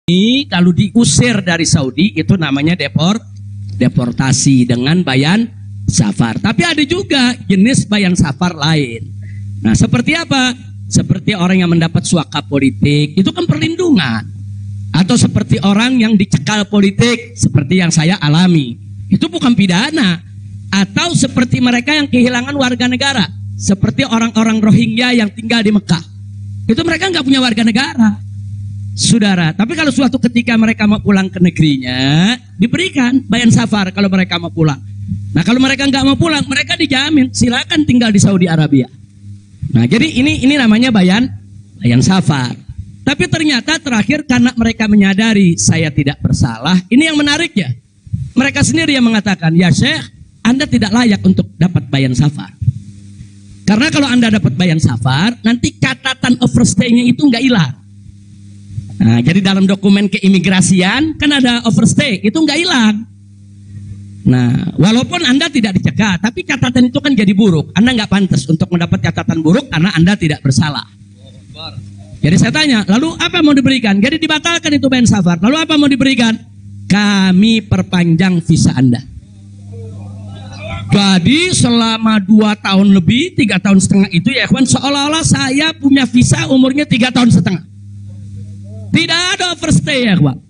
Ini kalau diusir dari Saudi itu namanya deportasi dengan bayan safar. Tapi ada juga jenis bayan safar lain. Nah, seperti apa? Seperti orang yang mendapat suaka politik, itu kan perlindungan. Atau seperti orang yang dicekal politik, seperti yang saya alami, itu bukan pidana. Atau seperti mereka yang kehilangan warga negara, seperti orang-orang Rohingya yang tinggal di Mekah, itu mereka nggak punya warga negara, saudara. Tapi kalau suatu ketika mereka mau pulang ke negerinya, diberikan bayan safar kalau mereka mau pulang. Nah, kalau mereka nggak mau pulang, mereka dijamin silakan tinggal di Saudi Arabia. Nah, jadi ini namanya bayan safar. Tapi ternyata terakhir karena mereka menyadari saya tidak bersalah, ini yang menariknya. Mereka sendiri yang mengatakan, ya Syekh, Anda tidak layak untuk dapat bayan safar. Karena kalau Anda dapat bayan safar, nanti catatan overstay-nya itu nggak hilang. Nah, jadi dalam dokumen keimigrasian kan ada overstay, itu nggak hilang. Nah, walaupun Anda tidak dicegah, tapi catatan itu kan jadi buruk. Anda nggak pantas untuk mendapat catatan buruk karena Anda tidak bersalah. Jadi saya tanya, lalu apa mau diberikan? Jadi dibatalkan itu bayan safar. Lalu apa mau diberikan? Kami perpanjang visa Anda. Jadi selama 2 tahun lebih, 3 tahun setengah itu ya ikhwan, seolah-olah saya punya visa umurnya 3 tahun setengah. Tidak ada overstay ya ikhwan.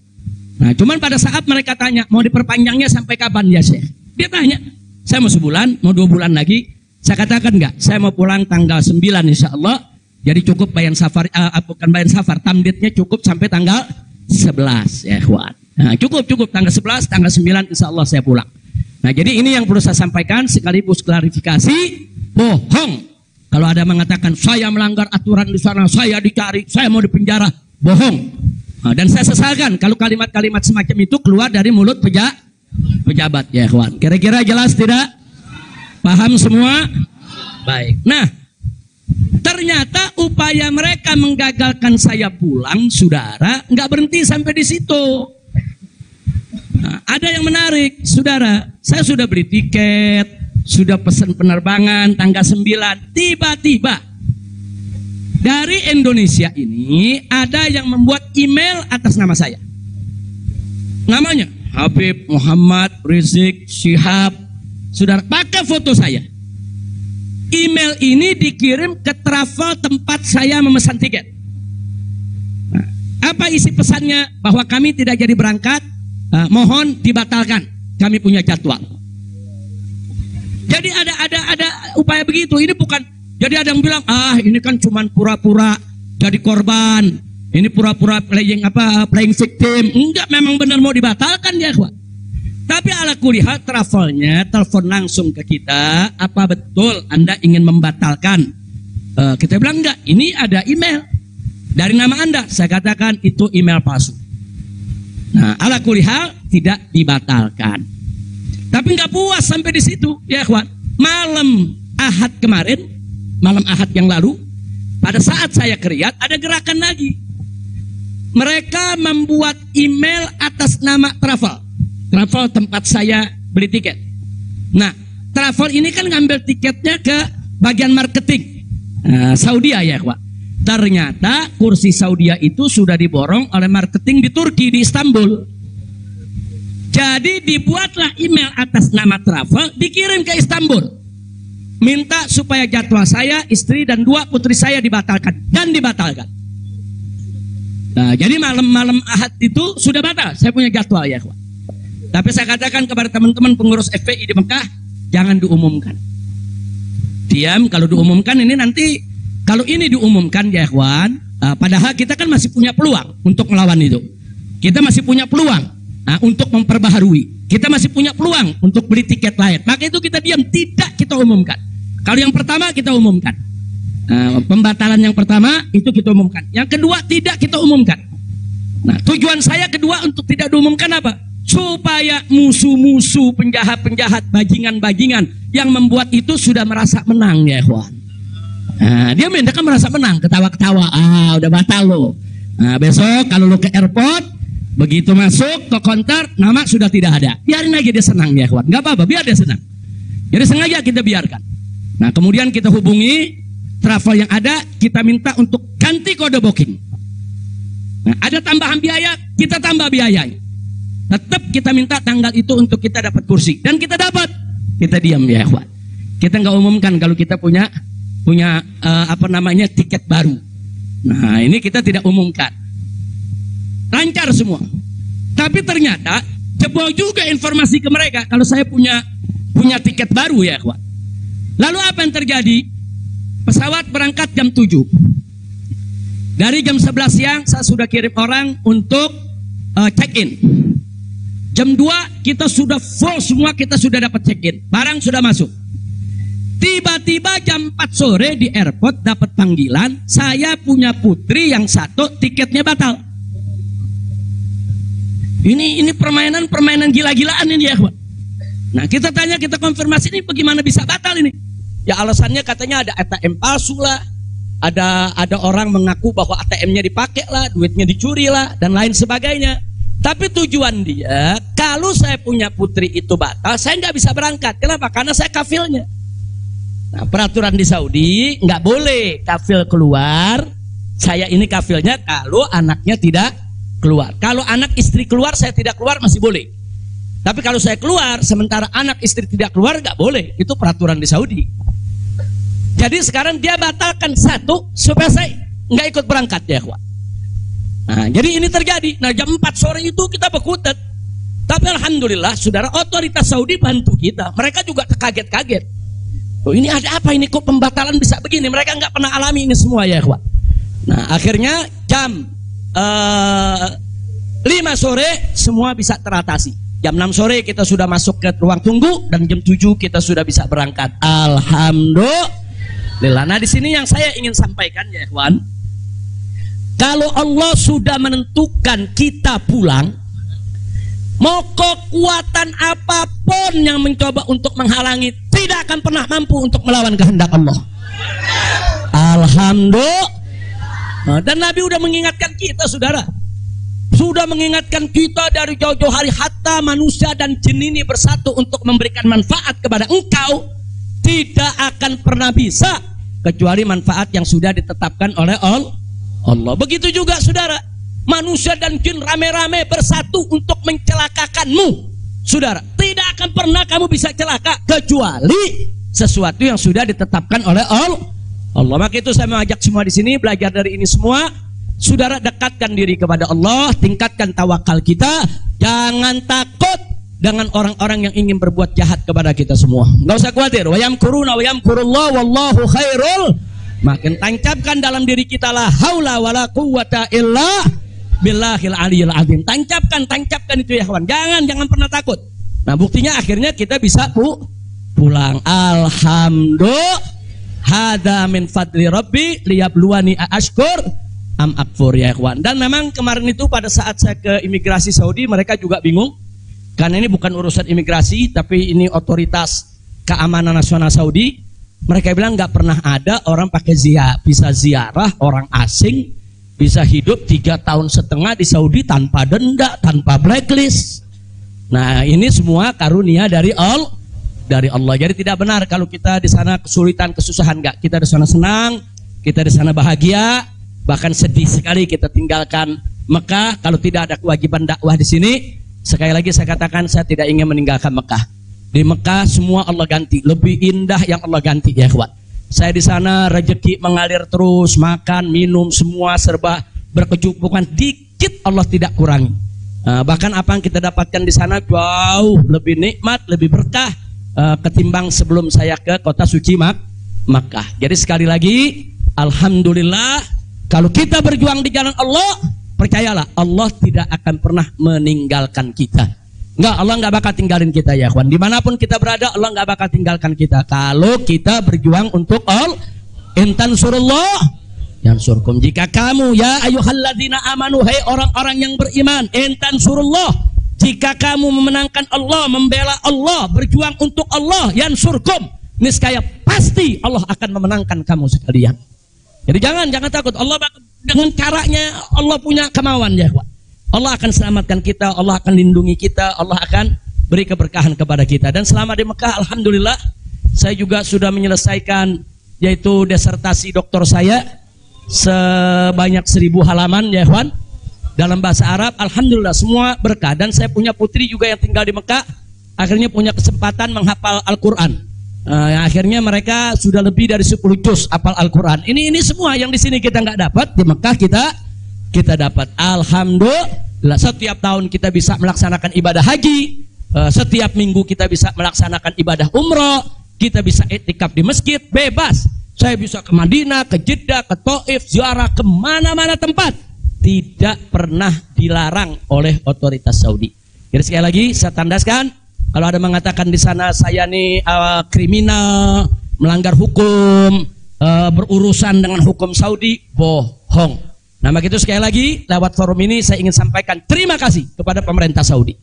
Nah, cuman pada saat mereka tanya, mau diperpanjangnya sampai kapan ya Syekh? Dia tanya, saya mau sebulan, mau 2 bulan lagi. Saya katakan enggak, saya mau pulang tanggal 9 insya Allah. Jadi cukup bayan safar, bukan bayan safar, tamdidnya cukup sampai tanggal 11 ya ikhwan. Nah, cukup tanggal 11, tanggal 9 insya Allah saya pulang. Nah, jadi ini yang perlu saya sampaikan sekaligus klarifikasi, bohong. Kalau ada mengatakan saya melanggar aturan di sana, saya dicari, saya mau dipenjara, bohong. Nah, dan saya sesalkan kalau kalimat-kalimat semacam itu keluar dari mulut pejabat ya ikhwan. Kira-kira jelas tidak? Paham semua? Baik. Nah, ternyata upaya mereka menggagalkan saya pulang, saudara, nggak berhenti sampai di situ. Nah, ada yang menarik, saudara. Saya sudah beli tiket, sudah pesan penerbangan tanggal 9. Tiba-tiba dari Indonesia ini ada yang membuat email atas nama saya. Namanya Habib Muhammad Rizik Syihab. Saudara, pakai foto saya. Email ini dikirim ke travel tempat saya memesan tiket. Nah, apa isi pesannya? Bahwa kami tidak jadi berangkat. Mohon dibatalkan, kami punya jadwal. Jadi ada upaya begitu. Ini bukan. Jadi ada yang bilang, ini kan cuman pura-pura jadi korban. Ini pura-pura playing victim. Enggak, memang benar mau dibatalkan ya, Pak. Tapi ala kulihal travelnya telepon langsung ke kita. Apa betul Anda ingin membatalkan? Kita bilang enggak. Ini ada email dari nama Anda. Saya katakan itu email palsu. Nah, ala kulihal tidak dibatalkan. Tapi nggak puas sampai di situ, ya ikhwan. Malam Ahad kemarin, malam Ahad yang lalu, pada saat saya ke Riyadh, ada gerakan lagi. Mereka membuat email atas nama travel tempat saya beli tiket. Nah, travel ini kan ngambil tiketnya ke bagian marketing Saudi ya ikhwan. Ternyata kursi Saudi itu sudah diborong oleh marketing di Turki, di Istanbul. Jadi dibuatlah email atas nama travel, dikirim ke Istanbul. Minta supaya jadwal saya, istri dan 2 putri saya dibatalkan. Dan dibatalkan. Nah, jadi malam Ahad itu sudah batal. Saya punya jadwal ya. Tapi saya katakan kepada teman-teman pengurus FPI di Mekah, jangan diumumkan. Diam, kalau diumumkan ini nanti. Kalau ini diumumkan ya ikhwan, padahal kita kan masih punya peluang untuk melawan itu. Kita masih punya peluang untuk memperbaharui. Kita masih punya peluang untuk beli tiket lain. Maka itu kita diam, tidak kita umumkan. Kalau yang pertama kita umumkan. Pembatalan yang pertama itu kita umumkan. Yang kedua tidak kita umumkan. Nah, tujuan saya kedua untuk tidak diumumkan apa? Supaya musuh-musuh, penjahat-penjahat, bajingan-bajingan yang membuat itu sudah merasa menang ya ikhwan. Nah, dia kan merasa menang, ketawa-ketawa, udah batal lo. Nah, besok kalau lo ke airport, begitu masuk ke counter, nama sudah tidak ada. Biarin aja dia senang ya kawan, nggak apa-apa, biar dia senang. Jadi sengaja kita biarkan. Nah, kemudian kita hubungi travel yang ada, kita minta untuk ganti kode booking. Nah, ada tambahan biaya, kita tambah biayanya. Tetap kita minta tanggal itu untuk kita dapat kursi. Dan kita dapat. Kita diam ya ikhwan. Kita nggak umumkan kalau kita punya tiket baru. Nah, ini kita tidak umumkan. Lancar semua. Tapi ternyata jebol juga informasi ke mereka kalau saya punya tiket baru ya ikhwan. Lalu apa yang terjadi? Pesawat berangkat jam 7. Dari jam 11 siang saya sudah kirim orang untuk check-in. Jam 2 kita sudah full semua, kita sudah dapat check-in. Barang sudah masuk. Tiba-tiba jam 4 sore di airport dapat panggilan, saya punya putri yang satu tiketnya batal. Ini permainan gila-gilaan ini ya, Pak. Nah, kita tanya, kita konfirmasi ini bagaimana bisa batal ini? Ya alasannya katanya ada ATM palsu lah. Ada orang mengaku bahwa ATM-nya dipakai lah, duitnya dicuri lah, dan lain sebagainya. Tapi tujuan dia, kalau saya punya putri itu batal, saya nggak bisa berangkat. Kenapa? Karena saya kafilnya. Nah, peraturan di Saudi nggak boleh kafil keluar. Saya ini kafilnya kalau anaknya tidak keluar. Kalau anak istri keluar, saya tidak keluar masih boleh. Tapi kalau saya keluar, sementara anak istri tidak keluar, nggak boleh. Itu peraturan di Saudi. Jadi sekarang dia batalkan satu supaya saya nggak ikut berangkat ya, kawan. Nah, jadi ini terjadi. Nah, jam 4 sore itu kita berkutat. Tapi alhamdulillah, saudara, otoritas Saudi bantu kita. Mereka juga terkaget-kaget. Oh, ini ada apa ini, kok pembatalan bisa begini? Mereka nggak pernah alami ini semua ya, kawan. Nah, akhirnya jam 5 sore semua bisa teratasi. Jam 6 sore kita sudah masuk ke ruang tunggu dan jam 7 kita sudah bisa berangkat. Alhamdulillah. Nah, di sini yang saya ingin sampaikan ya, kawan. Kalau Allah sudah menentukan kita pulang, mau kekuatan apapun yang mencoba untuk menghalangi tidak akan pernah mampu untuk melawan kehendak Allah. Alhamdulillah. Nah, dan Nabi sudah mengingatkan kita, saudara. Sudah mengingatkan kita dari jauh-jauh hari, hatta manusia dan jin ini bersatu untuk memberikan manfaat kepada engkau, tidak akan pernah bisa kecuali manfaat yang sudah ditetapkan oleh Allah. Begitu juga saudara, manusia dan jin rame-rame bersatu untuk mencelakakanmu. Saudara, tidak akan pernah kamu bisa celaka kecuali sesuatu yang sudah ditetapkan oleh Allah. Maka itu saya mengajak semua di sini belajar dari ini semua. Saudara, dekatkan diri kepada Allah, tingkatkan tawakal kita, jangan takut dengan orang-orang yang ingin berbuat jahat kepada kita semua. Nggak usah khawatir. Wa yamkuruna wa yamkurullah wallahu khairul. Makin tancapkan dalam diri kita la haula wala quwwata illa billahil aliyil azim. Tancapkan itu ya kawan. Jangan pernah takut. Nah, buktinya akhirnya kita bisa pulang. Alhamdulillah. Hada min fadli rabbi liyabluwani ashkur am akfur ya kawan. Dan memang kemarin itu pada saat saya ke imigrasi Saudi, mereka juga bingung. Karena ini bukan urusan imigrasi, tapi ini otoritas keamanan nasional Saudi. Mereka bilang nggak pernah ada orang pakai bisa ziarah orang asing, bisa hidup 3,5 tahun di Saudi tanpa denda, tanpa blacklist. Nah, ini semua karunia dari Allah. Jadi tidak benar kalau kita di sana kesulitan, kesusahan. Nggak, kita di sana senang, kita di sana bahagia, bahkan sedih sekali kita tinggalkan Mekah kalau tidak ada kewajiban dakwah di sini. Sekali lagi saya katakan, saya tidak ingin meninggalkan Mekah. Di Mekah semua Allah ganti, lebih indah yang Allah ganti ya kawan. Saya di sana rezeki mengalir terus, makan, minum semua serba berkecukupan, dikit Allah tidak kurangi. Bahkan apa yang kita dapatkan di sana jauh lebih nikmat, lebih berkah ketimbang sebelum saya ke kota suci Makkah. Jadi sekali lagi, alhamdulillah, kalau kita berjuang di jalan Allah, percayalah Allah tidak akan pernah meninggalkan kita. Enggak, Allah nggak bakal tinggalin kita ya kawan. Dimanapun kita berada, Allah nggak bakal tinggalkan kita. Kalau kita berjuang untuk Allah, intan surullah yansurkum. Jika kamu ya ayyuhalladzina amanu, hai orang-orang yang beriman, intan surullah, jika kamu memenangkan Allah, membela Allah, berjuang untuk Allah, yansurkum, niscaya pasti Allah akan memenangkan kamu sekalian. Jadi jangan takut. Allah dengan caranya Allah punya kemauan ya kawan. Allah akan selamatkan kita, Allah akan lindungi kita, Allah akan beri keberkahan kepada kita. Dan selama di Mekah, alhamdulillah, saya juga sudah menyelesaikan yaitu disertasi doktor saya sebanyak 1000 halaman ya kawan. dalam bahasa Arab. Alhamdulillah semua berkah. Dan saya punya putri juga yang tinggal di Mekah, akhirnya punya kesempatan menghafal Al-Quran. Akhirnya mereka sudah lebih dari 10 juz hafal Al-Quran. Ini semua yang di sini kita nggak dapat, di Mekah kita dapat. Alhamdulillah, setiap tahun kita bisa melaksanakan ibadah haji, setiap minggu kita bisa melaksanakan ibadah umroh, kita bisa iktikaf di masjid bebas. Saya bisa ke Madinah, ke Jeddah, ke Taif, ziarah kemana-mana tempat, tidak pernah dilarang oleh otoritas Saudi. Jadi sekali lagi saya tandaskan, kalau ada mengatakan di sana saya nih kriminal, melanggar hukum, berurusan dengan hukum Saudi, bohong. Nah begitu, sekali lagi lewat forum ini saya ingin sampaikan terima kasih kepada pemerintah Saudi.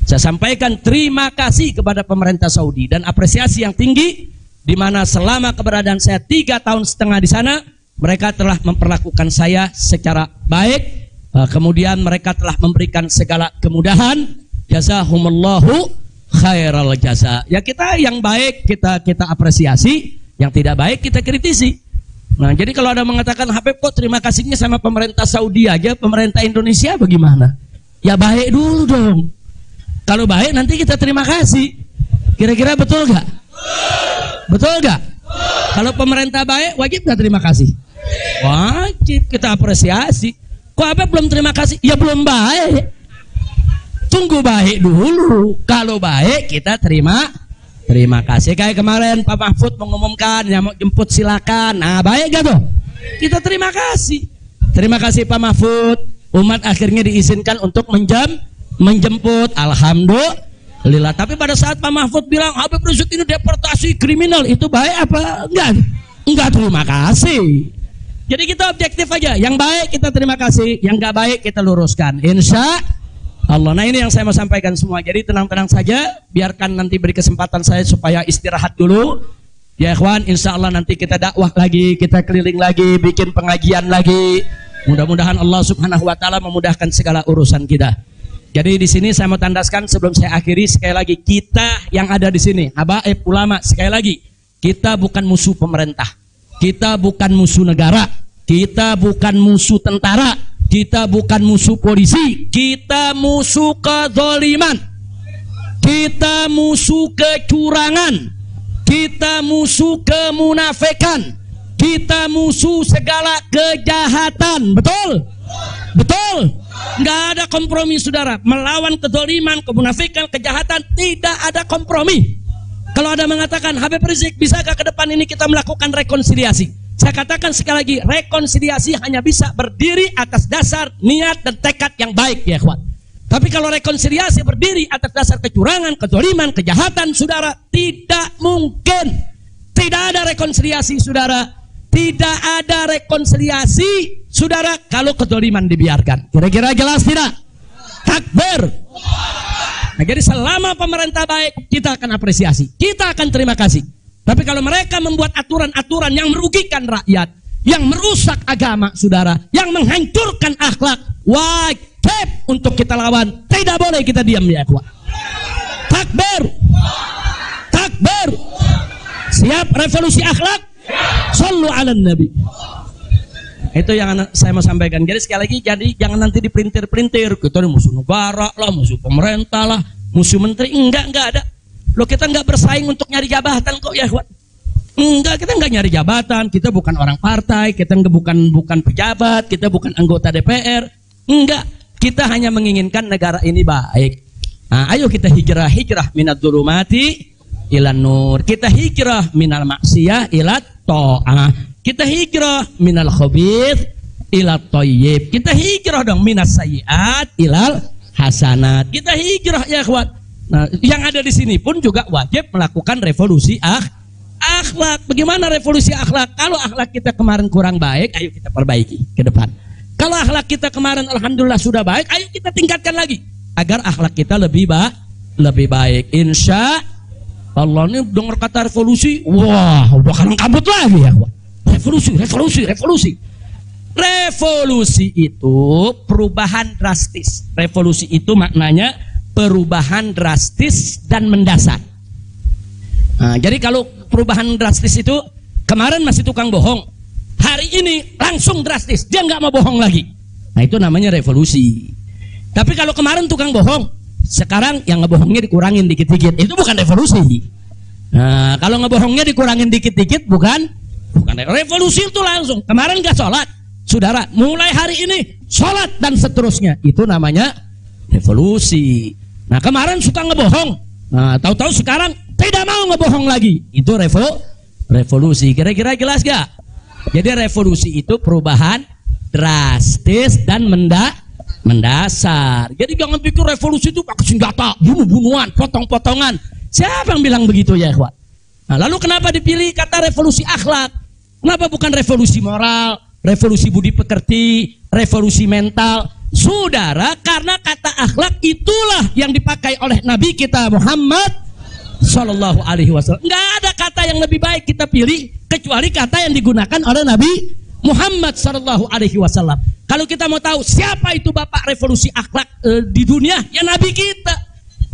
Saya sampaikan terima kasih kepada pemerintah Saudi dan apresiasi yang tinggi, di mana selama keberadaan saya 3,5 tahun di sana, mereka telah memperlakukan saya secara baik. Kemudian mereka telah memberikan segala kemudahan. Jazahumullahu khairal jaza. Ya, kita yang baik kita apresiasi, yang tidak baik kita kritisi. Nah, jadi kalau ada mengatakan Habib kok terima kasihnya sama pemerintah Saudi aja, pemerintah Indonesia bagaimana? Ya baik dulu dong. Kalau baik nanti kita terima kasih. Kira-kira betul gak? Betul gak? Kalau pemerintah baik wajib gak terima kasih? Wajib, kita apresiasi. Kok apa belum terima kasih? Ya belum baik. Tunggu baik dulu. Kalau baik kita terima kasih. Kayak kemarin Pak Mahfud mengumumkan yang mau jemput silakan. Nah baik gak tuh? Kita terima kasih. Terima kasih Pak Mahfud. Umat akhirnya diizinkan untuk menjemput. Alhamdulillah. Tapi pada saat Pak Mahfud bilang Habib Rizik ini deportasi kriminal, itu baik apa? Enggak terima kasih. Jadi kita objektif aja. Yang baik kita terima kasih, yang enggak baik kita luruskan, insya Allah. Nah ini yang saya mau sampaikan semua. Jadi tenang-tenang saja, biarkan nanti beri kesempatan saya supaya istirahat dulu. Ya ikhwan, insya Allah nanti kita dakwah lagi, kita keliling lagi, bikin pengajian lagi. Mudah-mudahan Allah Subhanahu wa taala memudahkan segala urusan kita. Jadi di sini saya mau tandaskan sebelum saya akhiri, sekali lagi kita yang ada di sini, habaib ulama, sekali lagi kita bukan musuh pemerintah, kita bukan musuh negara, kita bukan musuh tentara, kita bukan musuh polisi, kita musuh kezaliman, kita musuh kecurangan, kita musuh kemunafikan, kita musuh segala kejahatan. Betul? Betul? Nggak ada kompromi saudara. Melawan kezaliman, kemunafikan, kejahatan, tidak ada kompromi. Kalau ada mengatakan Habib Rizik, bisakah ke depan ini kita melakukan rekonsiliasi? Saya katakan sekali lagi, rekonsiliasi hanya bisa berdiri atas dasar niat dan tekad yang baik ya ikhwan. Tapi kalau rekonsiliasi berdiri atas dasar kecurangan, kezaliman, kejahatan, saudara, tidak mungkin. Tidak ada rekonsiliasi saudara. Tidak ada rekonsiliasi saudara kalau kezaliman dibiarkan. Kira-kira jelas tidak? Takbir. Nah, jadi selama pemerintah baik, kita akan apresiasi, kita akan terima kasih. Tapi kalau mereka membuat aturan-aturan yang merugikan rakyat, yang merusak agama saudara, yang menghancurkan akhlak, wajib untuk kita lawan. Tidak boleh kita diam ya ikhwan. Takbir. Takbir. Siap revolusi akhlak? Sallu ala nabi. Itu yang saya mau sampaikan. Jadi sekali lagi, jadi jangan nanti dipelintir-pelintir kita ini musuh negara lah, musuh pemerintah lah, musuh menteri. Enggak ada. Loh, kita enggak bersaing untuk nyari jabatan kok ya ikhwan. Enggak, kita enggak nyari jabatan. Kita bukan orang partai, kita bukan pejabat, kita bukan anggota DPR. Enggak, kita hanya menginginkan negara ini baik. Nah, ayo kita hijrah minad dzulumati ilan nur. Kita hijrah minal maksiyah ilat ta'ah. Kita hijrah minal khabith ilat thayyib. Kita hijrah dong minas sayyiat ilal hasanat. Kita hijrah ya ikhwan. Nah, yang ada di sini pun juga wajib melakukan revolusi akhlak. Bagaimana revolusi akhlak? Kalau akhlak kita kemarin kurang baik, ayo kita perbaiki ke depan. Kalau akhlak kita kemarin alhamdulillah sudah baik, ayo kita tingkatkan lagi agar akhlak kita lebih baik. Insya Allah. Ini dengar kata revolusi, wah udah kalang kabut lagi ya. Revolusi. Revolusi itu perubahan drastis. Revolusi itu maknanya perubahan drastis dan mendasar. Nah, jadi kalau perubahan drastis itu kemarin masih tukang bohong, hari ini langsung drastis, dia nggak mau bohong lagi. Nah itu namanya revolusi. Tapi kalau kemarin tukang bohong, sekarang yang ngebohongnya dikurangin dikit-dikit, itu bukan revolusi. Nah kalau ngebohongnya dikurangin dikit-dikit bukan revolusi. Itu langsung kemarin gak sholat, saudara mulai hari ini sholat dan seterusnya, itu namanya revolusi. Nah kemarin suka ngebohong, nah tahu-tahu sekarang tidak mau ngebohong lagi, itu revolusi. Kira-kira jelas gak? Jadi revolusi itu perubahan drastis dan mendasar. Jadi jangan pikir revolusi itu pakai senjata, bunuh-bunuhan, potong-potongan. Siapa yang bilang begitu ya ikhwan? Nah, lalu kenapa dipilih kata revolusi akhlak? Kenapa bukan revolusi moral, revolusi budi pekerti, revolusi mental? Saudara, karena kata akhlak itulah yang dipakai oleh Nabi kita Muhammad Sallallahu Alaihi Wasallam. Nggak ada kata yang lebih baik kita pilih kecuali kata yang digunakan oleh Nabi Muhammad Sallallahu Alaihi Wasallam. Kalau kita mau tahu siapa itu bapak revolusi akhlak di dunia, ya Nabi kita.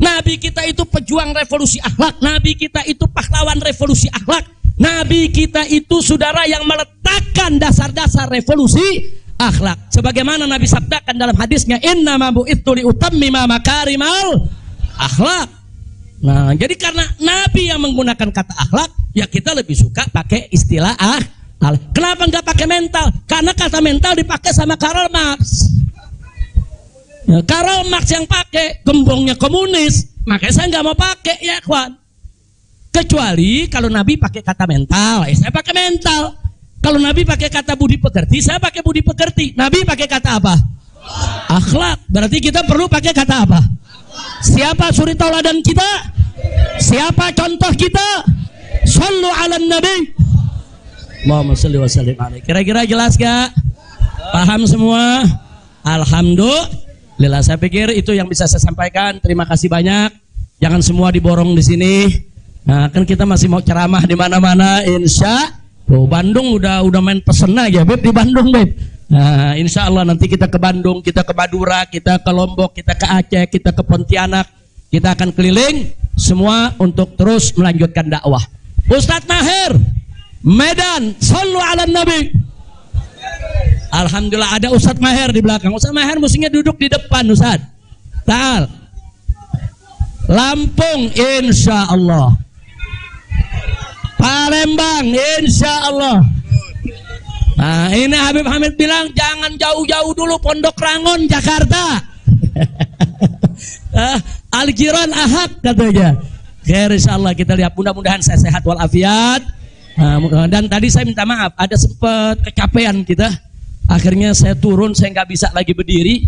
Nabi kita itu pejuang revolusi akhlak. Nabi kita itu pahlawan revolusi akhlak. Nabi kita itu saudara yang meletakkan dasar-dasar revolusi akhlak. Sebagaimana Nabi sabdakan dalam hadisnya, innama bu'itsu liutammima makarimal akhlak. Nah, jadi karena Nabi yang menggunakan kata akhlak, ya kita lebih suka pakai istilah akhlak. Kenapa nggak pakai mental? Karena kata mental dipakai sama Karl Marx. Ya, Karl Marx yang pakai, gembongnya komunis, makanya saya nggak mau pakai ya kawan. Kecuali kalau Nabi pakai kata mental, saya pakai mental. Kalau Nabi pakai kata budi pekerti, saya pakai budi pekerti. Nabi pakai kata apa? Akhlak. Berarti kita perlu pakai kata apa? Siapa suri tauladan kita? Siapa contoh kita? Shallu ala nabi. Allahumma shalli wa sallim alaihi. Kira-kira jelas gak? Paham semua? Alhamdulillah. Saya pikir itu yang bisa saya sampaikan. Terima kasih banyak. Jangan semua diborong di sini. Nah, kan kita masih mau ceramah di mana-mana, insya. Bandung udah main pesen aja, Beb, di Bandung, Beb. Nah, insya Allah nanti kita ke Bandung, kita ke Madura, kita ke Lombok, kita ke Aceh, kita ke Pontianak. Kita akan keliling semua untuk terus melanjutkan dakwah. Ustadz Maher, Medan, sallu ala nabi. Alhamdulillah ada Ustadz Maher di belakang. Ustadz Maher mestinya duduk di depan, Ustadz. Ta'al. Lampung, insya Allah. Palembang, insya Allah. Nah, ini Habib Hamid bilang jangan jauh-jauh dulu, Pondok Rangon, Jakarta. Al-Jiran Ahad katanya. Khair, insyaallah kita lihat, mudah-mudahan saya sehat walafiat. Dan tadi saya minta maaf, ada sempat kecapean kita. Akhirnya saya turun, saya nggak bisa lagi berdiri.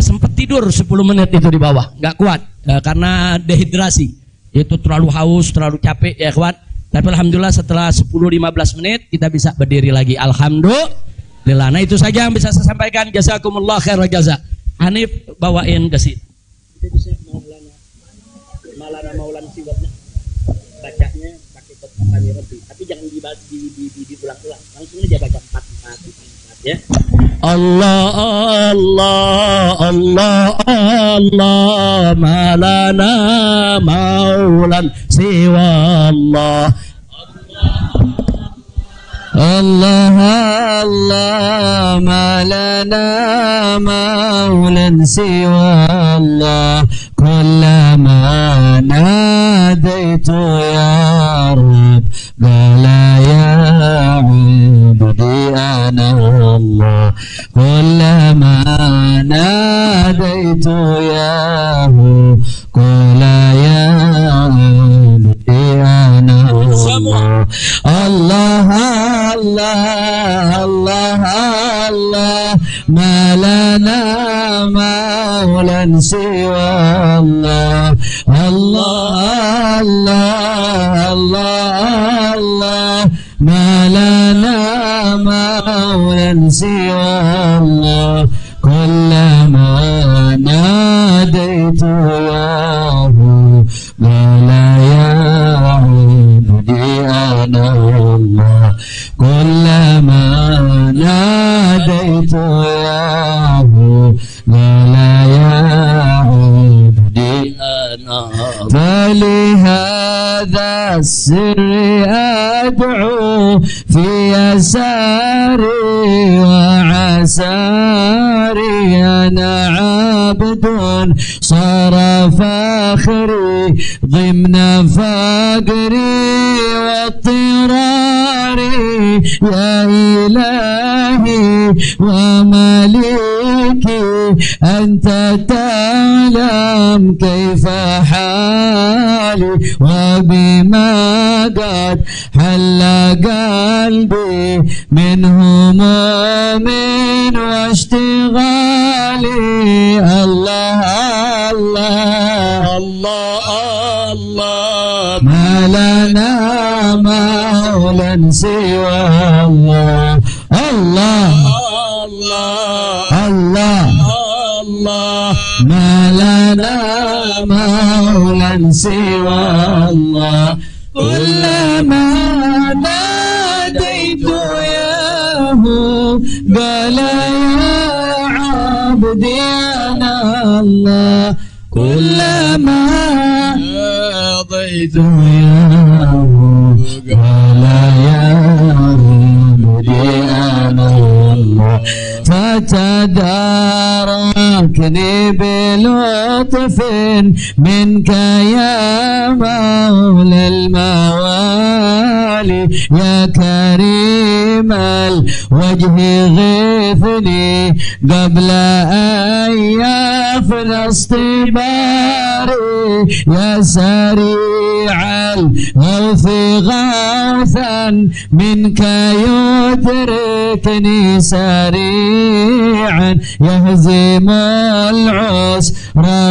Sempat tidur 10 menit itu di bawah, nggak kuat karena dehidrasi. Itu terlalu haus, terlalu capek ya kawan. Tapi alhamdulillah setelah 10-15 menit kita bisa berdiri lagi. Alhamdulillah. Nah itu saja yang bisa saya sampaikan. Jazakumullah khairal jaza. Hanif bawain ke sini. Itu bisa Maulana siwatnya. Bacanya pakai kata Rabbi. Tapi jangan diulang-ulang. Langsung aja baca 4 ya. Allah Allah Allah Allah malana maulan siwa Allah Allah Allah malana maulan siwa Allah kullama nadaitu ya Rabb qala ya abdi ana Allah kullama nadaitu ya qala ya abdi ana Allah Allah Allah Allah Allah malana maulan siwa Allah Allah Allah Allah Allah malana maulan siwa Allah kullama nadaitu yahu qala ya abdi ana Allah kullama nadaitu yahu qala ya abdi ana فلهذا السر أدعو في يساري وعساري أنا عبد صار فخري ضمن فقري واضطراري يا إلهي ومليكي أنت تعلم كيف حالي وبما قد حل قلبي من هموم واشتغالي الله الله الله الله ما لنا مولا سوى الله الله الله الله الله ما لنا مولا سوى الله كلما ناديت ياه قال يا عبدي أنا الله كلما ناديت ياه قال يا عبدي أنا الله فتداركني بلطف منك يا مولى الموالي يا كريم الوجه غثني قبل أن يفنى اصطباري يا سريع الغوث غوثا منك يدركني سريعا يهزم العسر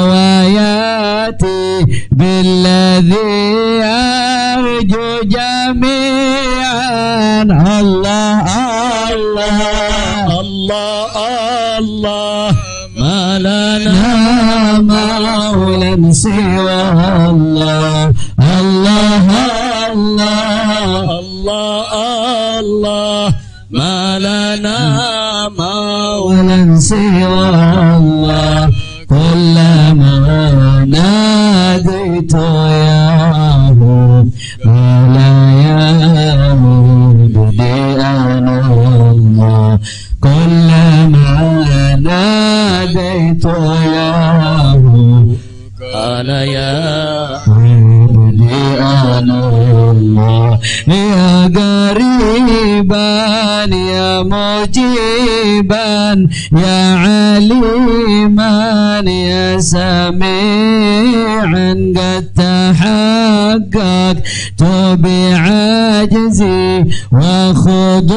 وياتي بالذي أرجو جميعا الله الله الله الله ما لنا مولا سوى الله الله الله الله الله ما لنا مولا سوى الله كلما ناديت ياه قال يا عبدي أنا الله كلما ناديت ياه قال يا عبدي أنا الله يا قريبا يا مجيبا يا عليما يا سميعا قد تحققت بعجزي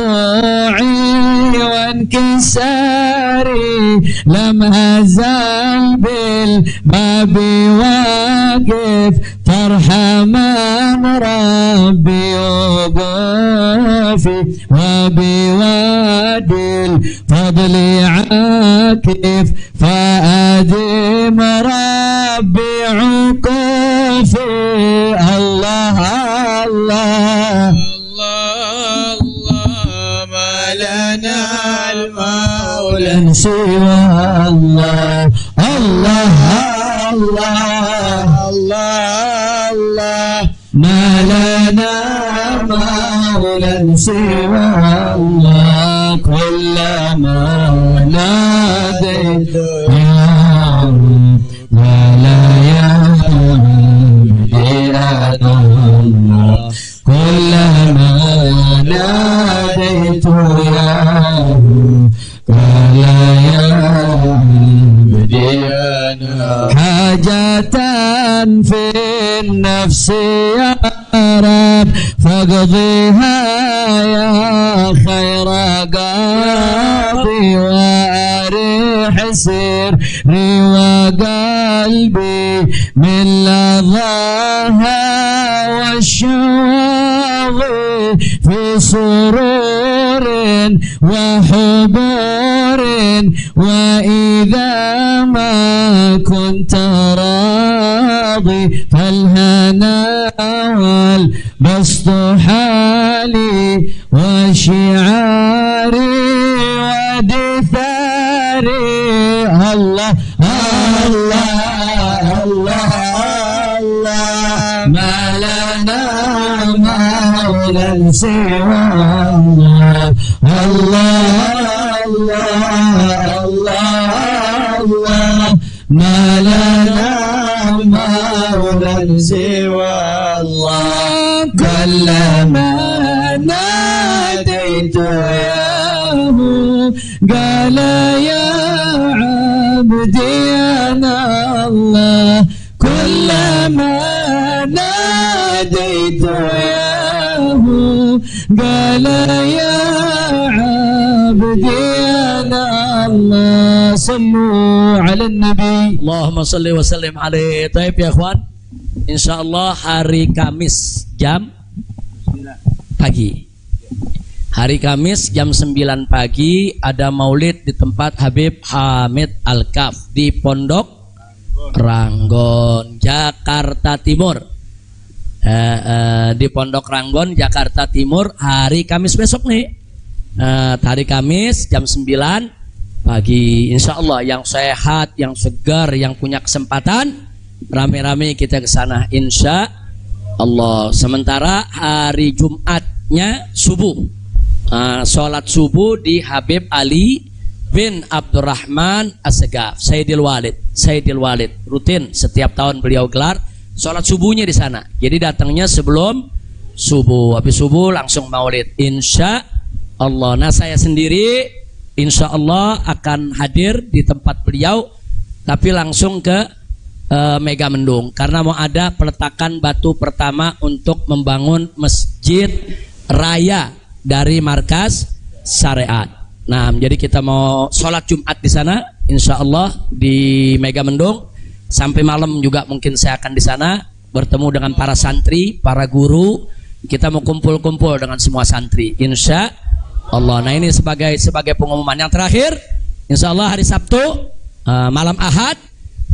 وخضوعي وانكساري لم أزل بالباب واقف فارحمن ربي وقافي وبوادي الفضل عاكف فأدم ربي عقوفي الله الله الله ما لنا المولى سوى الله الله الله الله الله ما لنا مولا سوى الله كلما ناديت يا رب ولا يا عبدي أنا الله كلما ناديت يا رب ولا يا عبدي أنا حاجة في النفس يا رب فاقضيها يا خير قاضي وأريح سري وقلبي من لظاها والشوق في سرور وحبور وإذا ما كنت راضي فالهنا والبسط حالي وشعاري ودثاري الله الله الله الله ما لنا مولا سوى الله الله الله الله سوى الله كلما ناديت ياه قال يا عبدي أنا الله كلما ناديت ياه قال يا عبدي أنا الله صلوا على النبي Allahumma salli wa sallim alaihi. Taib ya ikhwan, insyaallah hari Kamis jam pagi. Hari Kamis jam 9 pagi ada maulid di tempat Habib Hamid Al-Kaf di Pondok Ranggon, Jakarta Timur. Di Pondok Ranggon, Jakarta Timur, hari Kamis besok nih. Hari Kamis jam 9 pagi, insya Allah yang sehat, yang segar, yang punya kesempatan, rame-rame kita ke sana, insya Allah. Sementara hari Jumatnya subuh, sholat subuh di Habib Ali bin Abdurrahman As-Segaf, Sayyidil Walid, rutin setiap tahun beliau gelar sholat subuhnya di sana. Jadi datangnya sebelum subuh, habis subuh langsung maulid, insya Allah. Nah saya sendiri insya Allah akan hadir di tempat beliau, tapi langsung ke Megamendung karena mau ada peletakan batu pertama untuk membangun masjid raya dari markas syariat. Nah, jadi kita mau sholat Jumat di sana, insya Allah di Megamendung. Sampai malam juga mungkin saya akan di sana bertemu dengan para santri, para guru. Kita mau kumpul-kumpul dengan semua santri, insya Allah. Nah ini sebagai pengumuman yang terakhir, insya Allah hari Sabtu malam Ahad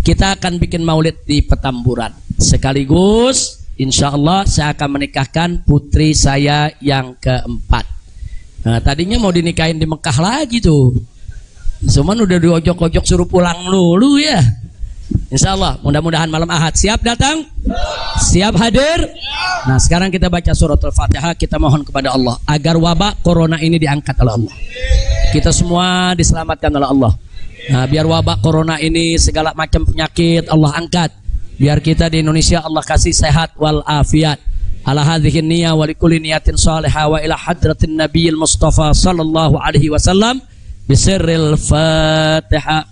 kita akan bikin maulid di Petamburan. Sekaligus insya Allah saya akan menikahkan putri saya yang keempat. Nah, tadinya mau dinikahin di Mekah lagi tuh, cuman udah diojok-ojok suruh pulang dulu ya. Insya Allah mudah-mudahan malam Ahad. Siap datang? Siap hadir? Nah sekarang kita baca suratul Fatihah. Kita mohon kepada Allah agar wabak corona ini diangkat oleh Allah, kita semua diselamatkan oleh Allah. Nah, biar wabak corona ini segala macam penyakit Allah angkat, biar kita di Indonesia Allah kasih sehat wal afiat. Ala hadhihi niyah wa likulli niyatin salihah wa ila hadratin nabiyil mustafa sallallahu alaihi wasallam bisirril Fatihah.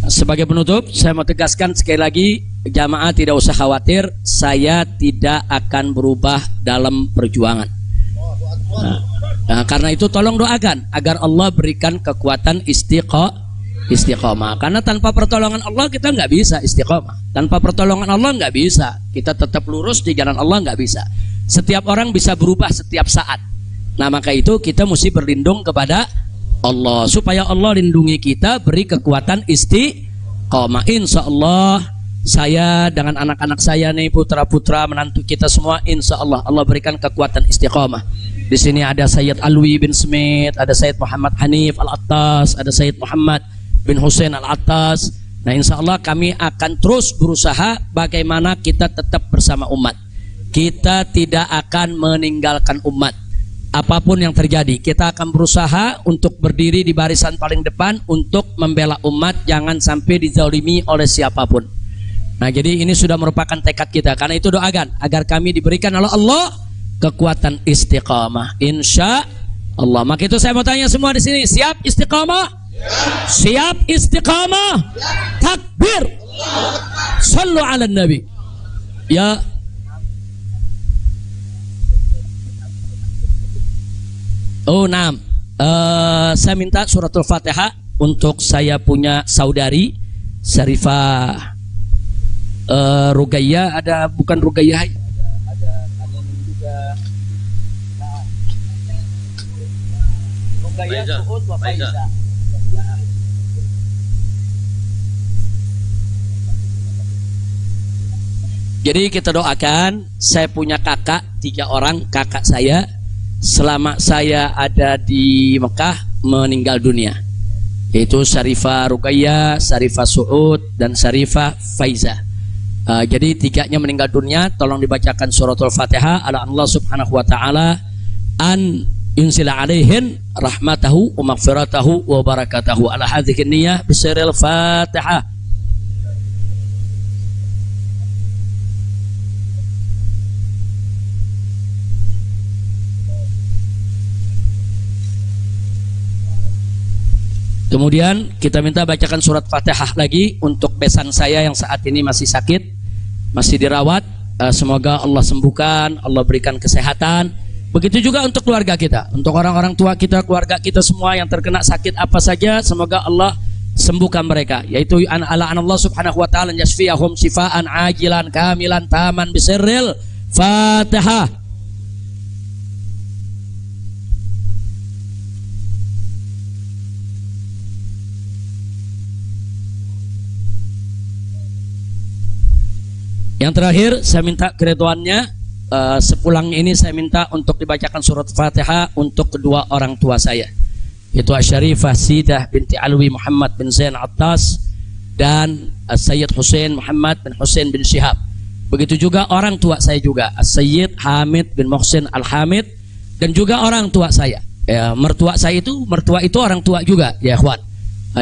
Sebagai penutup, saya mau tegaskan sekali lagi, jamaah tidak usah khawatir, saya tidak akan berubah dalam perjuangan. Nah, karena itu tolong doakan agar Allah berikan kekuatan istiqomah. Karena tanpa pertolongan Allah kita nggak bisa istiqomah. Tanpa pertolongan Allah nggak bisa. Kita tetap lurus di jalan Allah nggak bisa. Setiap orang bisa berubah setiap saat. Nah maka itu kita mesti berlindung kepada Allah supaya Allah lindungi kita, beri kekuatan istiqomah. Insya Allah saya dengan anak-anak saya nih, putra-putra menantu kita semua, insya Allah Allah berikan kekuatan istiqomah. Di sini ada Sayyid Alwi bin Smith, ada Sayyid Muhammad Hanif Al-Attas, ada Sayyid Muhammad bin Hussein Al-Attas. Nah insya Allah kami akan terus berusaha bagaimana kita tetap bersama umat. Kita tidak akan meninggalkan umat. Apapun yang terjadi, kita akan berusaha untuk berdiri di barisan paling depan untuk membela umat, jangan sampai dizalimi oleh siapapun. Nah jadi ini sudah merupakan tekad kita. Karena itu doakan agar kami diberikan oleh Allah kekuatan istiqamah, insya Allah. Maka itu saya mau tanya semua di sini, siap istiqamah? Siap istiqamah? Takbir! Sallu ala Nabi. Ya. Oh, nah, saya minta suratul Fatihah untuk saya punya saudari Syarifah Rugayyah, ada bukan Rugayyah, ada juga Rugayyah Suud wa Faiza. Jadi kita doakan, saya punya kakak 3 orang, kakak saya selama saya ada di Mekah meninggal dunia, yaitu Syarifah Rugayyah, Syarifah Suud, dan Syarifah Faiza. Jadi tiganya meninggal dunia, tolong dibacakan suratul Fatihah ala Allah subhanahu wa ta'ala an yunsila alaihin rahmatahu wa maghfiratahu wa barakatahu ala hadhihi niyah bisiril Fatihah. Kemudian kita minta bacakan surat Fatihah lagi untuk besan saya yang saat ini masih sakit, masih dirawat. Semoga Allah sembuhkan, Allah berikan kesehatan. Begitu juga untuk keluarga kita, untuk orang-orang tua kita, keluarga kita semua yang terkena sakit apa saja, semoga Allah sembuhkan mereka. Yaitu ala Allah subhanahu wa ta'ala yasfiyahum shifaan ajilan kamilan taman bisirril Fatihah. Yang terakhir saya minta keridhaannya, sepulang ini saya minta untuk dibacakan surat Fatihah untuk kedua orang tua saya, yaitu Asy-Syarifah Sidah binti Alwi Muhammad bin Zain Attas dan Sayyid Husain Muhammad bin Husain bin Syihab. Begitu juga orang tua saya juga, Sayyid Hamid bin Muhsin Al-Hamid, dan juga orang tua saya. Mertua saya itu, mertua itu orang tua juga ya ikhwan,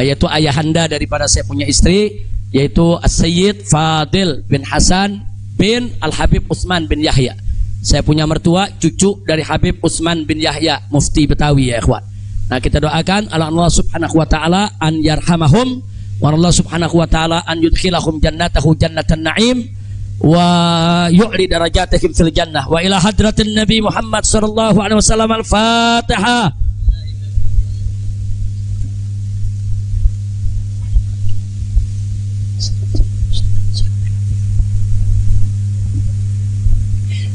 yaitu ayahanda daripada saya punya istri, yaitu Sayyid Fadil bin Hasan bin Al-Habib Utsman bin Yahya. Saya punya mertua cucu dari Habib Utsman bin Yahya, mufti Betawi ya ikhwan. Nah, kita doakan Allah subhanahu wa ta'ala an yarhamahum wa Allah subhanahu wa ta'ala an yudkhilahum jannatahu jannatan na'im wa yu'li darajatihim fil jannah wa ila hadratin Nabi Muhammad sallallahu alaihi wasallam. Al-Fatihah.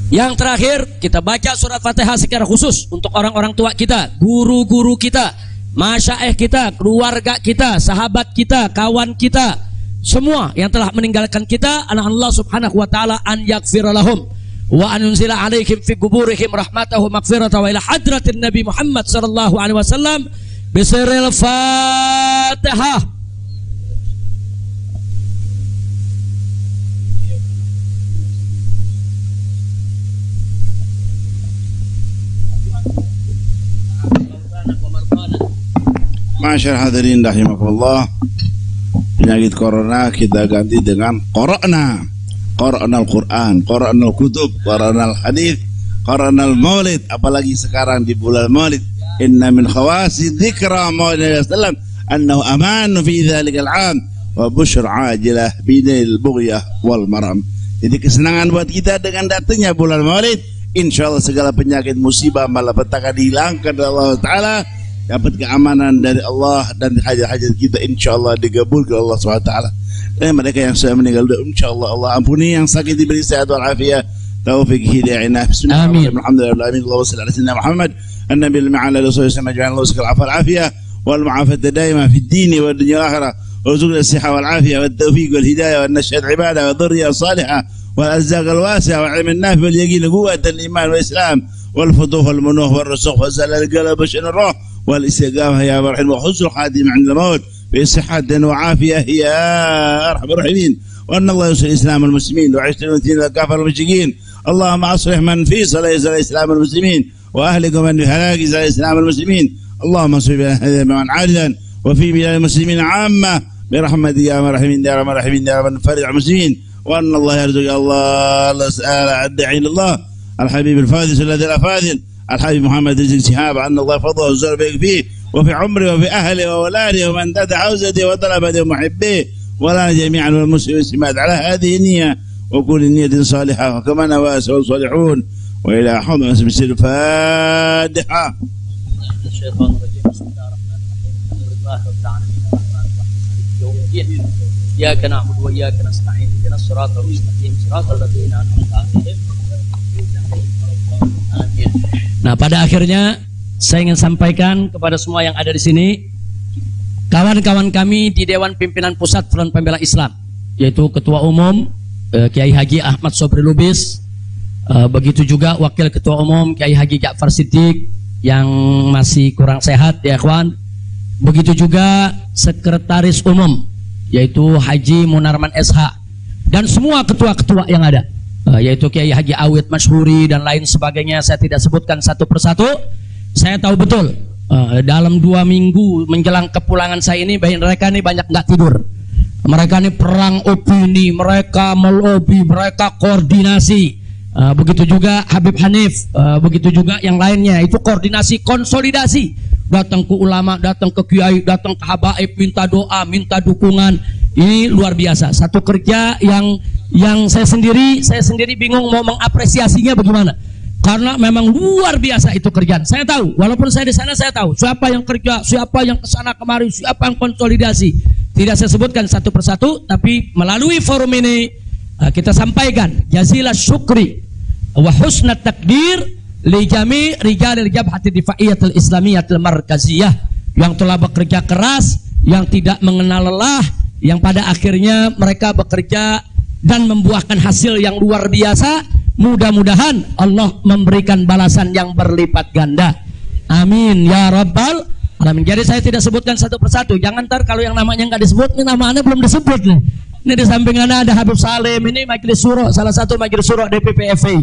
Yang terakhir, kita baca surat Fatihah secara khusus untuk orang-orang tua kita, guru-guru kita, masyaikh kita, keluarga kita, sahabat kita, kawan kita, semua yang telah meninggalkan kita. Allah subhanahu wa ta'ala an yaghfira lahum wa an yunzila alaihim fi quburihim rahmatahu maghfiratahu wa ila hadratin Nabi Muhammad sallallahu alaihi wasallam bisirril Fatihah. Masyarakat hadirin rahimakumullah, penyakit corona kita ganti dengan Qara'na Al-Quran, Qara'na Al-Kutub, Qara'na Al-Hadith, Qara'na Al-Maulid. Apalagi sekarang di bulan Maulid, inna min khawasi dzikra Muhammad sallallahu annahu amanu fi dzalikal 'am wa busyra ajilah bidil bughyah wal maram. Jadi kesenangan buat kita dengan datangnya bulan Maulid. Insyaallah segala penyakit musibah malapetaka dihilangkan oleh Allah Ta'ala, dapat keamanan dari Allah, dan hajat-hajat kita insyaallah digabulkan Allah SWT. Dan mereka yang sudah meninggal insyaallah Allah ampuni, yang sakit diberi sehat wal afiat, taufik hidayah inah. Bismillahirrahmanirrahim. Alhamdulillah, Allahumma shalli ala sayyidina Muhammad an-nabi al-ma'ala rasulullah sallallahu alaihi wasallam al afiyah wal mu'afata daima fi ad-din wa ad-dunya wal akhirah. warzuqna as-sihha wal afiyah wat tawfiq wal hidayah wan nashhad ibadah wa dhurriyyah salihah wal arzaq al wasi'ah wal ilm an-nafi wal yaqin quwwat al-iman wal islam wal futuh wal munuh wal rusuq wa zalal al-qalb wa shan ar-ruh والاستقامة يا مرحم وحسن الخاتم عند الموت بصحة وعافية يا أرحم الراحمين. وأن الله ينصر الإسلام والمسلمين وعشت المسلمين والكافر والمشركين. اللهم أصلح من في صلاة الإسلام والمسلمين وأهلك من في هلاك صلاة الإسلام والمسلمين. اللهم انصر بنا هذا من عادلا وفي بلاد المسلمين عامة برحمتك يا مرحمين يا رب الراحمين يا رب فرج المسلمين. وأن الله يرزق الله سأل الداعي إلى الله الحبيب الفاضل الذي الأفاضل الحبيب محمد رزق شهاب أن الله فضله وزر بك فيه وفي عمره وفي أهله وأولاده ومن دد حوزته وطلبته ومحبيه ولا جميعا والمسلمين والمسلمات على هذه النية وكل نية صالحة وكما نوى الصالحون وإلى حضن بسم الفاتحة. الشيطان الرجيم بسم الله الرحمن الرحيم الحمد لله رب العالمين الرحمن الرحيم يوم الدين إياك نعبد وإياك نستعين اهدنا الصراط المستقيم صراط الذين أنعمت عليهم. Nah, pada akhirnya saya ingin sampaikan kepada semua yang ada di sini, kawan-kawan kami di Dewan Pimpinan Pusat Front Pembela Islam, yaitu Ketua Umum Kiai Haji Ahmad Sobri Lubis, begitu juga Wakil Ketua Umum Kiai Haji Ja'far Siddiq yang masih kurang sehat ya ikhwan, begitu juga Sekretaris Umum yaitu Haji Munarman SH, dan semua ketua-ketua yang ada, yaitu Kiai Haji Awid Masyhuri dan lain sebagainya. Saya tidak sebutkan satu persatu. Saya tahu betul dalam 2 minggu menjelang kepulangan saya ini, mereka ini banyak nggak tidur. Mereka ini perang opini, mereka melobi, mereka koordinasi. Begitu juga Habib Hanif, begitu juga yang lainnya. Itu koordinasi, konsolidasi. Datang ke ulama, datang ke kiai, datang ke habaib, minta doa, minta dukungan. Ini luar biasa. Satu kerja yang saya sendiri bingung mau mengapresiasinya bagaimana. Karena memang luar biasa itu kerjaan. Saya tahu, walaupun saya di sana saya tahu siapa yang kerja, siapa yang kesana kemari, siapa yang konsolidasi. Tidak saya sebutkan satu persatu, tapi melalui forum ini kita sampaikan jazilah syukri wa husnat takdir li jami' rijalil jabhati difaiyatil islamiyatil markaziyah yang telah bekerja keras, yang tidak mengenal lelah, yang pada akhirnya mereka bekerja dan membuahkan hasil yang luar biasa. Mudah-mudahan Allah memberikan balasan yang berlipat ganda. Amin ya rabbal alamin. Jadi saya tidak sebutkan satu persatu. Jangan ntar kalau yang namanya nggak disebut, ini namanya belum disebut nih. Ini di samping ada Habib Salim, ini majelis syuro, salah satu majelis syuro DPP FI.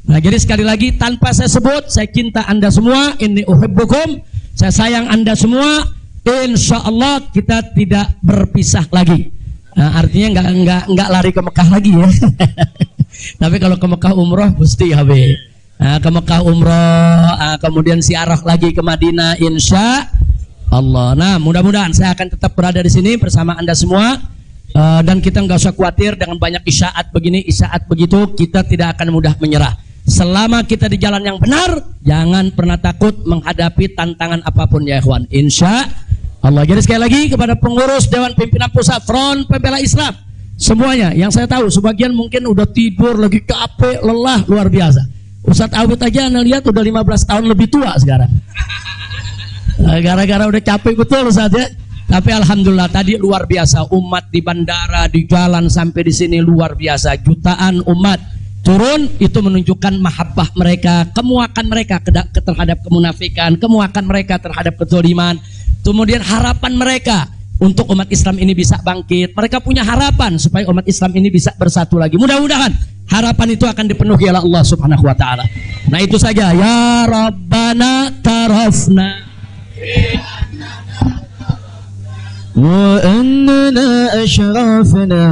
Nah, jadi sekali lagi tanpa saya sebut, saya cinta Anda semua. Inni uhibbukum, saya sayang Anda semua. Insya Allah kita tidak berpisah lagi. Nah, artinya nggak lari ke Mekah lagi ya. Tapi kalau ke Mekah umroh mesti Habib. Nah, ke Mekah umroh, kemudian ziarah lagi ke Madinah, insya Allah. Nah, mudah-mudahan saya akan tetap berada di sini bersama Anda semua. Dan kita nggak usah khawatir dengan banyak isyaat begini, isyaat begitu, kita tidak akan mudah menyerah. Selama kita di jalan yang benar, jangan pernah takut menghadapi tantangan apapun ya ikhwan. Insya Allah. Jadi sekali lagi kepada pengurus Dewan Pimpinan Pusat Front Pembela Islam, semuanya yang saya tahu, sebagian mungkin udah tidur, lagi capek, lelah, luar biasa. Ustadz Awid aja anda lihat udah 15 tahun lebih tua sekarang. Gara-gara udah capek betul Ustadz ya. Tapi alhamdulillah tadi luar biasa, umat di bandara, di jalan sampai di sini luar biasa. Jutaan umat turun, itu menunjukkan mahabbah mereka, kemuakan mereka terhadap kemunafikan, kemuakan mereka terhadap kezaliman. Kemudian harapan mereka untuk umat Islam ini bisa bangkit. Mereka punya harapan supaya umat Islam ini bisa bersatu lagi. Mudah-mudahan harapan itu akan dipenuhi oleh Allah Subhanahu wa taala. Nah, itu saja. Ya Rabbana tarafna وأننا أشرفنا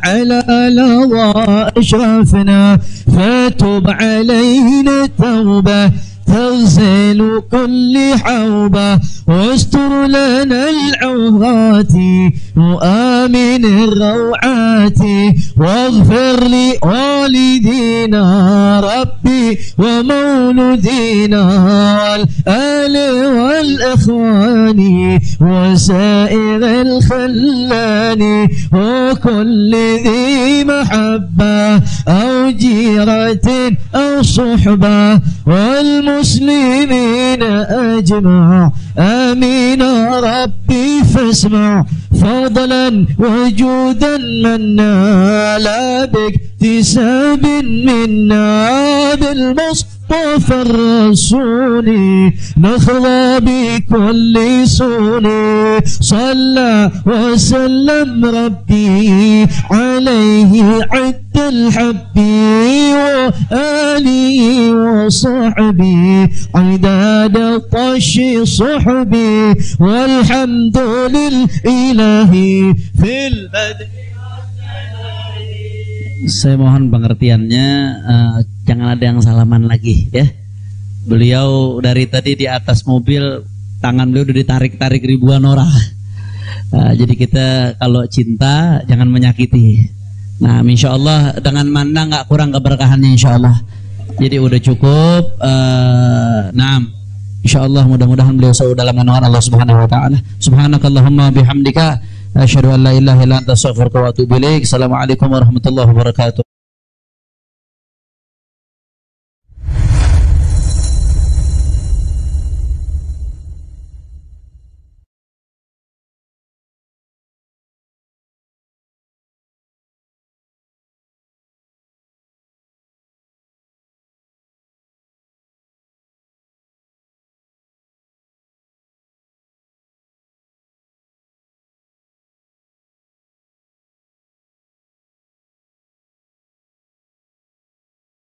على لظى أشرفنا فتب علينا توبة تغسل كل حوبة واستر لنا العورات وآمن الروعات واغفر لوالدينا ربي ومولدينا والآل والإخوان وسائر الخلان وكل ذي محبة أو جيرة أو صحبة والمسلمين أجمع آمين ربي فاسمع فضلا وجودا منا لا باكتساب منا بالمصطفى الرسول نخضى بكل سون صلى وسلم ربي عليه عد الحبي وآله وصحبه عداد طش صحبي والحمد لله في البدء. Saya mohon pengertiannya, jangan ada yang salaman lagi ya. Beliau dari tadi di atas mobil, tangan beliau udah ditarik-tarik ribuan orang. Jadi kita kalau cinta jangan menyakiti. Nah, insya Allah dengan mana nggak kurang keberkahannya insya Allah. Jadi udah cukup. Nah, insya Allah mudah-mudahan beliau selalu dalam naungan Allah Subhanahu Wa Taala. Subhanakallahumma bihamdika asyhadu an la ilaha illa anta astaghfiruka wa atubu ilaik. Assalamualaikum warahmatullahi wabarakatuh.